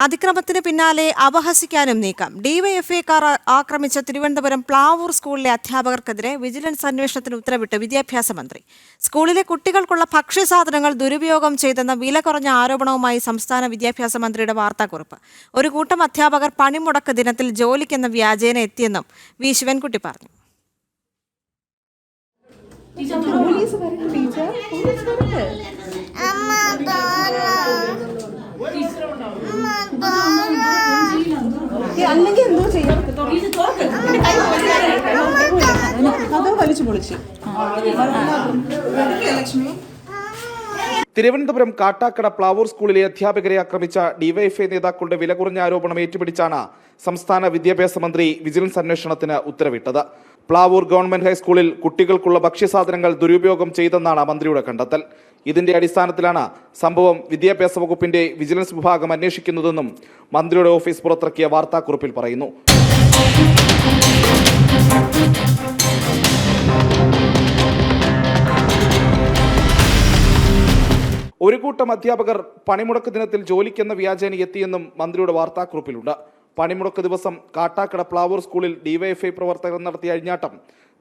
അതിക്രമത്തിന് പിന്നാലെ അപഹസിക്കാനും നീക്കം. ഡിവൈഎഫ്ഐക്കാർ ആക്രമിച്ച തിരുവനന്തപുരം പ്ലാവൂർ സ്കൂളിലെ അധ്യാപകർക്കെതിരെ വിജിലൻസ് അന്വേഷണത്തിന് ഉത്തരവിട്ട് വിദ്യാഭ്യാസ മന്ത്രി. സ്കൂളിലെ കുട്ടികൾക്കുള്ള ഭക്ഷ്യസാധനങ്ങൾ ദുരുപയോഗം ചെയ്തെന്ന വില കുറഞ്ഞ ആരോപണവുമായി സംസ്ഥാന വിദ്യാഭ്യാസ മന്ത്രിയുടെ വാർത്താക്കുറിപ്പ്. ഒരു കൂട്ടം അധ്യാപകർ പണിമുടക്ക് ദിനത്തിൽ ജോലിക്കെന്ന വ്യാജേന എത്തിയെന്നും വി ശിവൻകുട്ടി പറഞ്ഞു. അല്ലെങ്കിൽ എന്തോ ചെയ്യാം, അതോ വലിച്ചു പൊളിച്ചു. തിരുവനന്തപുരം കാട്ടാക്കട പ്ലാവൂർ സ്കൂളിലെ അധ്യാപകരെ ആക്രമിച്ച ഡിവൈഎഫ്ഐ നേതാക്കളുടെ വില കുറഞ്ഞ ആരോപണം ഏറ്റുപിടിച്ചാണ് സംസ്ഥാന വിദ്യാഭ്യാസ മന്ത്രി വിജിലൻസ് അന്വേഷണത്തിന് ഉത്തരവിട്ടത്. പ്ലാവൂർ ഗവൺമെന്റ് ഹൈസ്കൂളിൽ കുട്ടികൾക്കുള്ള ഭക്ഷ്യസാധനങ്ങൾ ദുരുപയോഗം ചെയ്തെന്നാണ് മന്ത്രിയുടെ കണ്ടെത്തൽ. ഇതിന്റെ അടിസ്ഥാനത്തിലാണ് സംഭവം വിദ്യാഭ്യാസ വകുപ്പിന്റെ വിജിലൻസ് വിഭാഗം അന്വേഷിക്കുന്നതെന്നും മന്ത്രിയുടെ ഓഫീസ് പുറത്തിറക്കിയ വാർത്താക്കുറിപ്പിൽ പറയുന്നു. ഒരു കൂട്ടം അധ്യാപകർ പണിമുടക്ക് ദിനത്തിൽ ജോലിക്കെന്ന വ്യാജേന എത്തിയെന്നും മന്ത്രിയുടെ വാർത്താക്കുറിപ്പിലുണ്ട്. പണിമുടക്ക് ദിവസം കാട്ടാക്കട പ്ലാവൂർ സ്കൂളിൽ ഡിവൈഎഫ്ഐ പ്രവർത്തകർ നടത്തിയ അഴിഞ്ഞാട്ടം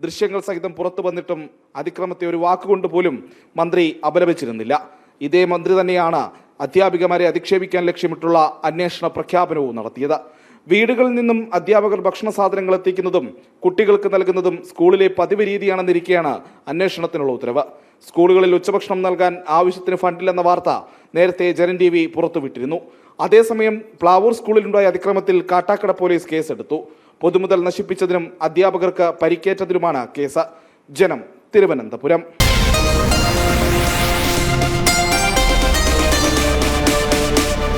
ദൃശ്യങ്ങൾ സഹിതം പുറത്തു വന്നിട്ടും അതിക്രമത്തെ ഒരു വാക്കുകൊണ്ട് പോലും മന്ത്രി അപലപിച്ചിരുന്നില്ല. ഇതേ മന്ത്രി തന്നെയാണ് അധ്യാപികമാരെ അധിക്ഷേപിക്കാൻ ലക്ഷ്യമിട്ടുള്ള അന്വേഷണ പ്രഖ്യാപനവും നടത്തിയത്. വീടുകളിൽ നിന്നും അധ്യാപകർ ഭക്ഷണ സാധനങ്ങൾ എത്തിക്കുന്നതും കുട്ടികൾക്ക് നൽകുന്നതും സ്കൂളിലെ പതിവ് രീതിയാണെന്നിരിക്കെയാണ് അന്വേഷണത്തിനുള്ള ഉത്തരവ്. സ്കൂളുകളിൽ ഉച്ചഭക്ഷണം നൽകാൻ ആവശ്യത്തിന് ഫണ്ടില്ലെന്ന വാർത്ത നേരത്തെ ജനൻ TV പുറത്തുവിട്ടിരുന്നു. അതേസമയം പ്ലാവൂർ സ്കൂളിലുണ്ടായ അതിക്രമത്തിൽ കാട്ടാക്കട പോലീസ് കേസെടുത്തു. പൊതുമുതൽ നശിപ്പിച്ചതിനും അധ്യാപകർക്ക് പരിക്കേറ്റതിനുമാണ് കേസ്. ജനം, തിരുവനന്തപുരം.